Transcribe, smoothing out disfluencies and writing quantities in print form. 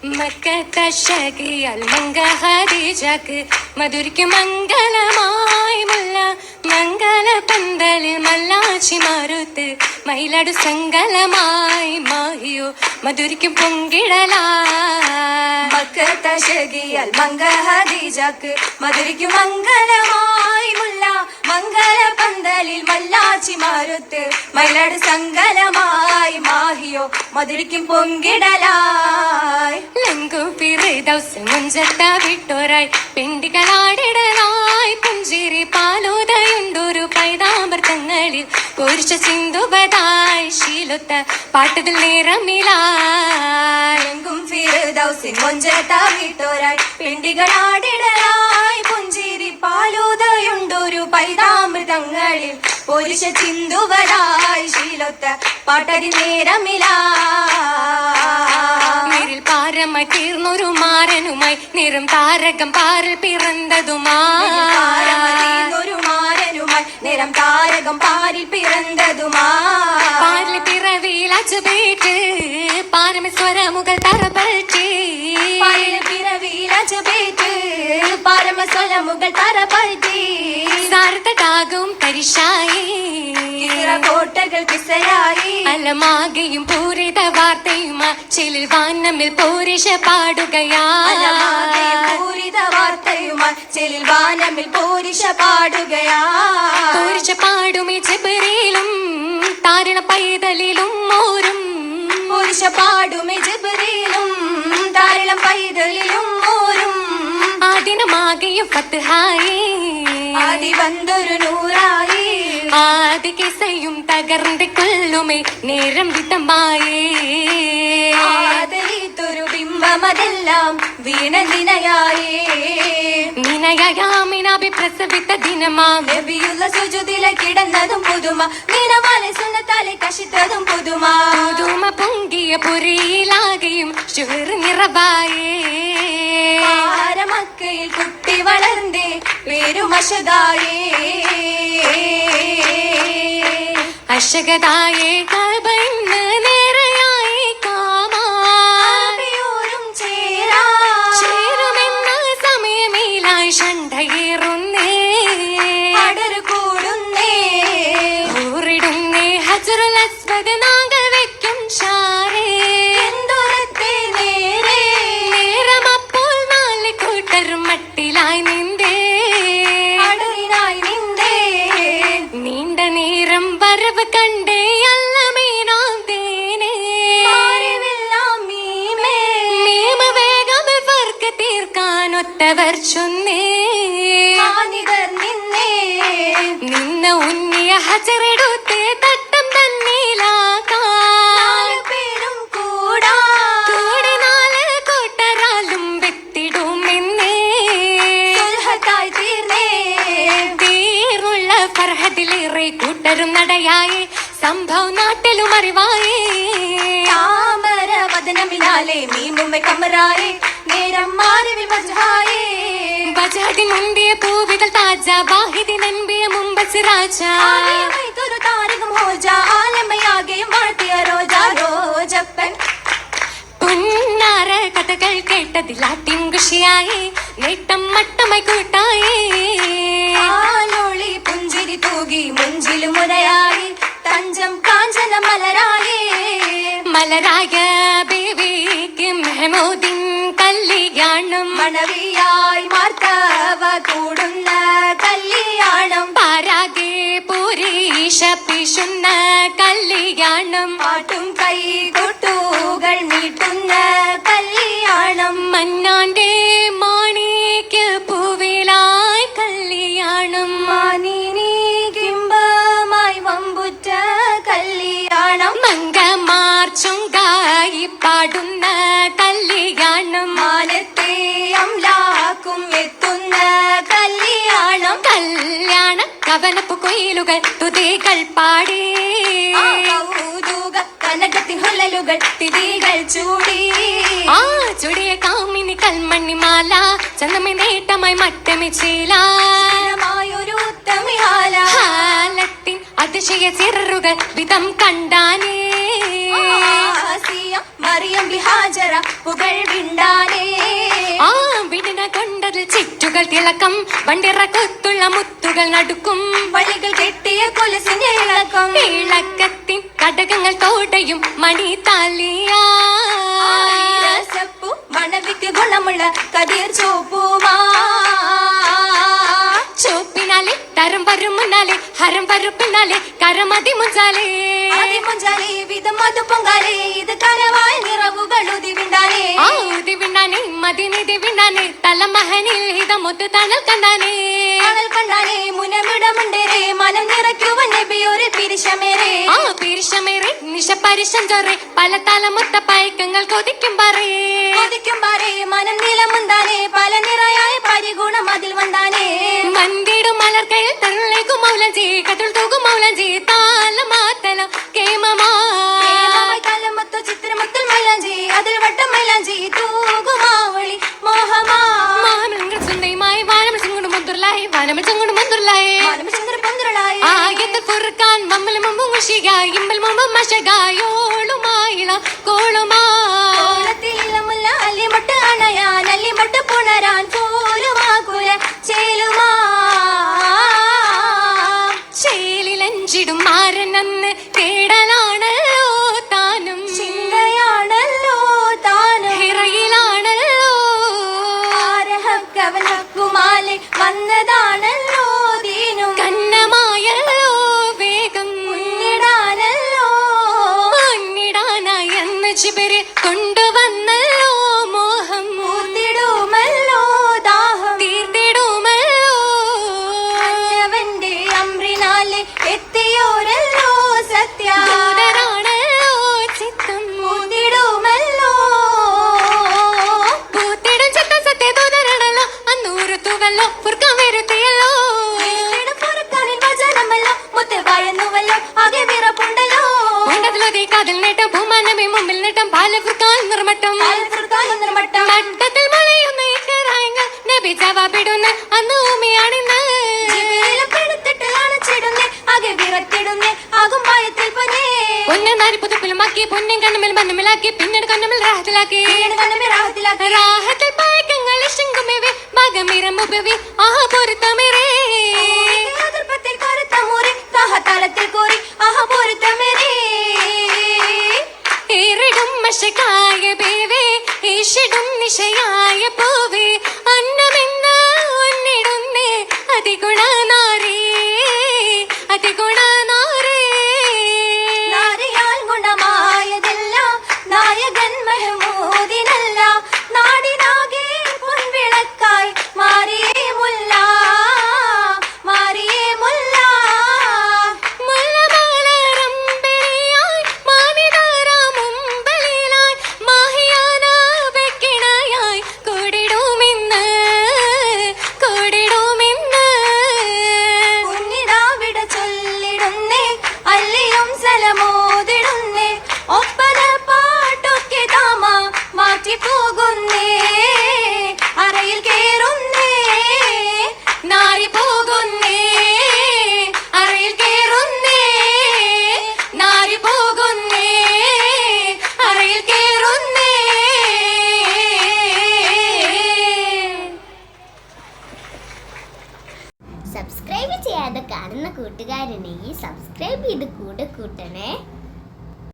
മക്കത്തശകിയാൽ മംഗ ഹദീജക്ക് മധുരിക്ക് മംഗളമായി മുല്ല മംഗള പന്തലിൽ മല്ലാച്ചി മാറുത്ത് മയിലടു സങ്കലമായി മാഹിയോ മധുരിക്കും പൊങ്കിടലാ മക്കത്തശകിയാൽ മംഗ ഹദീജക്ക് മധുരിക്ക് മംഗളമായി മുല്ല മംഗള പന്തലിൽ മല്ലാച്ചി മാറുത്ത് മയിലടു സങ്കലമായി മാഹിയോ മധുരിക്കും പൊങ്കിടലായി മുഞ്ചത്ത വിട്ടോരായി പെണ്ടികളാടിടലായി പുഞ്ചിരി പാലോതയുണ്ടൊരു പൈതാമൃതങ്ങളിൽ പൊരിച്ച ചിന്തുവതായി ശീലൊത്ത പാട്ടതിൽ നേരമിലായെങ്കും മുഞ്ചത്ത വിട്ടോരായി പെണ്ടികളാടിടലായി പുഞ്ചിരി പാലോതയുണ്ടൊരു പൈതാമൃതങ്ങളിൽ പൊരിച്ച ചിന്തുവതായി ശീലൊത്ത പാട്ടതിൽ നേരമിലാരിൽ പാരമായി തീർന്നൊരു മാരനുമായി നിറം താരകം പാറിൽ പിറന്നതുമാരനുമായി നിറം താരകം പാരിൽ പാരിൽ പിറവിയിൽ അജബേറ്റ് പാരമസ്വരമുകൾ തറപറ്റി പിറവിയിൽ അജബേറ്റ് പാരമസ്വരമുകൾ തറപറ്റി സാരത്തടാകും പരിശായി കോട്ടകൾ കിസയായി അലമാകയും പൂരിത വാർത്തയുമാ ചെലിൽ വാനമിൽ പൂരിഷ പാടുകയാ പൂരിത വാർത്തയുമാ ചെലിൽ വാനമിൽ പൂരിഷ പാടുകയാ പൂരിഷ പാടുമേ ജബറിലും താരണ പൈതലിലും മോരും പൂരിഷ പാടുമേ ജബറിലും താരണ പൈതലിലും മോരും ആദിനമാകയും ഫത്ഹായി ആദി വന്നൊരു നൂറായി ആദി കിസയും തകർന്ന് കൊല്ലുമേ നേരം വിതമായേ ആദരിത്തൊരു ബിംബമതെല്ലാം വീണ നിനയായി പ്രസവിത്ത ദിനമാം നബിയുള്ള സുജുദിലെ കിടന്നതും പുതുമ നിനമാലെ സുന്നത്താലെ കശിത്തതും പുതുമ പൊങ്കിയ പുരിയിലാകെയും ഷുഹർ നിറവായേ മക്കയിൽ കുട്ടി വളർന്നേ പേരുമശതായേ അശകതായേ കബന്ന് നേരെയായി കാമായോരും ചേരുമെന്ന സമയമേലായി ഷണ്ടയേറുന്നേ അടരു കൂടുന്നേ ഊറിടുന്നേ ഹജറുൽ അസ്വദ് നാങ്കൾ വെക്കും ഷാരേ എന്തുരത്തെ നേരെ നേരമപ്പോൾ നാല് കൂട്ടരും മട്ടിലായി നിന്തേ അടറിനായി നിന്തേ നീണ്ട നേരം വരവ് കണ്ടേ അല്ലമീനാം തേനേ മീമ വേഗം വർക്ക് തീർക്കാനൊത്തവർ ചൊന്നേ നിന്ന ഉന്നിയ ഹജറെടുത്തേ തട്ടം തന്നീലാക്കാൻ പേരും കൂടെ നാല് കൂട്ടരാലും വ്യക്തിടുമെന്നേ തീർന്നുള്ള ഫർഹദിലേറെ കൂട്ടരും നടയായി സംഭവം നാട്ടിലും അറിവായേ താമര വദനമിനാലെ മീമുമ്മ കമറായി നേരം മാറിവിൽ മജ്ഹായി ബജാതി മുണ്ടിയ പൂവിതൽ താജ ബാഹിദി നൻപിയ മുമ്പസ് രാജ ആലിയമൈതൊരു താരകം ഹോജ ആലമയാകെയും വാഴ്ത്തിയ റോജ റോജപ്പൻ പുന്നാര കഥകൾ കേട്ടതിലാട്ടിൻ ഖുഷിയായി നേട്ടം മട്ടമായി കൂട്ടായി ആലോളി പുഞ്ചിരി തൂകി മുഞ്ചിലും മുരയായി തഞ്ചം കാഞ്ചന മലരായ ബേബിക്ക് മെഹമൂദിൻ കല്യാണം മണവിയായി മാർത്തവ കൂടുന്ന കല്യാണം പാരാകെ പൂരീഷ പിഷുന്ന കല്യാണം പാട്ടും കൈ കൊട്ടുകൾ മീട്ടുന്ന കല്യാണം മന്നാന്റെ മാണിക്ക് പൂവിലായി കല്യാണം മാനിനി കിംബമായി വമ്പുറ്റ കല്യാണം മംഗമാർ ചുങ്കായി പാടുന്ന കല്യാണം മാനത്തെ അംലാക്കും എത്തുന്ന കല്യാണം കല്യാണ കവനപ്പു കൊയിലുകൾ തുതികൾ പാടി കൗതുക കനകത്തിൻ ഹൊല്ലലുകൾ തിരികൾ ചൂടി ചുടിയ കാമിനി കൽമണ്ണി മാല ചന്തമി നേട്ടമായി മട്ടമി ചീലായൊരു ഉത്തമിഹാലത്തിൻ അതിശയ ചിററുകൾ വിധം കണ്ടാനേ ആസിയ മറിയം ബിഹാജറ പുകൾ വിണ്ടാനേ ആ വിടന കൊണ്ടതിൽ ചിറ്റുകൾ തിളക്കം വണ്ടിറ കൊത്തുള്ള മുത്തുകൾ നടുക്കും വള്ളികൾ കെട്ടിയ കൊലുസിന്റെ ഇളക്കം ഇളക്കത്തിൻ കടകങ്ങൾ തോടയും മണി താലിയാ രസപ്പു മണവിക്ക് ഗുണമുള്ള കതിർ ചോപ്പുമാ ചോപ്പിനാലെ തരം വരും മുന്നാലെ ഹരം വരും പിന്നാലെ കരമതി മുഞ്ചാലേ മുഞ്ചാലേ വിധം മധു പൊങ്കാലേ ഇത് കനവായ നിറവുകൾ ഉദിവിണ്ടാനേ ആ ഉദിവിണ്ടാനെ മതിനിധി വിണ്ടാനെ തലമഹനിൽ ഹിതമൊത്ത് തണൽ കണ്ടാനേ തണൽ കണ്ടാനേ മുനമിടമുണ്ടേരേ മനം നിറയ്ക്കുവൻ നബിയൊരു പിരിശമേരേ ആ പിരിശമേറെ നിശ പരിശം ചൊറേ പല തലമൊത്ത പയക്കങ്ങൾ കൊതിക്കും പറേ കൊതിക്കും പാരേ മനം നിലമുണ്ടാനേ പല നിറയായ പരിഗുണം അതിൽ വന്നാനേ മന്ദിടും മലർക്കയിൽ തരുളേക്കും മൗലഞ്ചി കത്തുൾ തൂക്കും മൗലഞ്ചി താലമാത്തലം കേമമാ കലമൊത്ത ചിത്രമൊത്തൽ മൈലാഞ്ചി അതിൽ വട്ടം മൈലാഞ്ചി തൂകുമാവളി മോഹമാ മാനങ്ങൾ സുന്ദരമായി വാനമൽ ചെങ്ങുണ്ട് മുന്തുർലായി വാനമൽ ചെങ്ങുണ്ട് മുന്തുർലായി ചന്ദ്ര പന്തുരളായി ആയത്ത് കുറുക്കാൻ മമ്മൽ മുമ്പും മുഷിക ഇമ്പൽ മുമ്പും മഷകായോളുമായിള കോളുമാ മുല്ല അല്ലിമട്ട് അണയാൻ അല്ലിമട്ട് പുണരാൻ പോലുമാ കുല ചേലുമാ ചേലിലഞ്ചിടും മാരനന്ന് കേടലാണല്ലോ താനും ചിന്തയാണല്ലോ താനും ഹിറയിലാണല്ലോ ആരഹക്കവൻ ഹക്കുമാലെ വന്നതാണല്ലോ ദീനും കന്നമായല്ലോ വേഗം മുന്നിടാനല്ലോ മുന്നിടാനായി എന്ന് ജിബിരി കൊണ്ടുവന്നല്ലോ മോഹം മൂത്തിടുമല്ലോ ദാഹം തീർത്തിടുമല്ലോ അവന്റെ അമ്രിനാലെ എത്തിയോരല്ലോ സത്യ ദൂതരാണല്ലോ ചിത്തം മൂത്തിടുമല്ലോ പൂത്തിടും ചിത്തം സത്യദൂതരാണല്ലോ അന്നൂറ് തൂവല്ലോ ഫുർക്കാൻ വരുത്തിയല്ലോ പുറക്കാനിൽ വചനമല്ലോ മുത്തവായെന്നുവല്ലോ ആകെ വിറപ്പുണ്ടല്ലോ ഉണ്ടതിലോ കാതിൽ നേട്ടം ഭൂമാനമേ മുമ്പിൽ നേട്ടം പാല ഫുർക്കാൻ നിർമ്മട്ടം മട്ടത്തിൽ മഴയുന്ന ഇക്കറായങ്ങൾ നബി ജവാബിടുന്ന അന്ന് ഭൂമിയാണിന്ന് ആകെ വിറത്തിടുന്നേ ആകും ഭയത്തിൽ പൊന്നേ പൊന്നെ നാരി പുതുപ്പിലുമാക്കി പൊന്നും കണ്ണുമിൽ മണ്ണുമിലാക്കി പിന്നീട് കണ്ണുമിൽ റാഹത്തിലാക്കി റാഹത്തിൽ പായക്കങ്ങൾ ശങ്കുമിവി ഭാഗമിരമുപവി ആഹാ പൊരുത്തമിരേ ഏറിടും മഷകായ ബേവേ ഈഷിടും നിശയായ പൂവേ അന്നമെന്ന ഒന്നിടുന്നേ അതിഗുണനാരേ അതിഗുണനാരേ നാരിയാൽ ഗുണമായതെല്ലാം നായകൻ മഹമൂദിനല്ല നാടിനാകെ പൊൻവിളക്കായി മാറിയേ മുല്ല മാറിയേ മുല്ല മുല്ലമലരമ്പെളിയായി മാനിതാരാമുമ്പലിലായി മാഹിയാന വെക്കിണയായി കൂടിടുമിന്ന് കൂടിടുമിന്ന് കുഞ്ഞിതാവിട ചൊല്ലിടുന്നേ അല്ലിയും സലമോതിടുന്നേ ഒപ്പന പാട്ടൊക്കെ താമ മാറ്റിപ്പോകുന്നേ അറയിൽ കേറുന്നേ നാരി പോകുന്നേ അറയിൽ കേറുന്നേ നാരി പോകുന്നേ അറയിൽ കേറുന്നേ സബ്സ്ക്രൈബ് ചെയ്യാതെ കാണുന്ന കൂട്ടുകാരുണ്ടെങ്കിൽ സബ്സ്ക്രൈബ് ചെയ്ത് കൂടെ കൂട്ടണേ.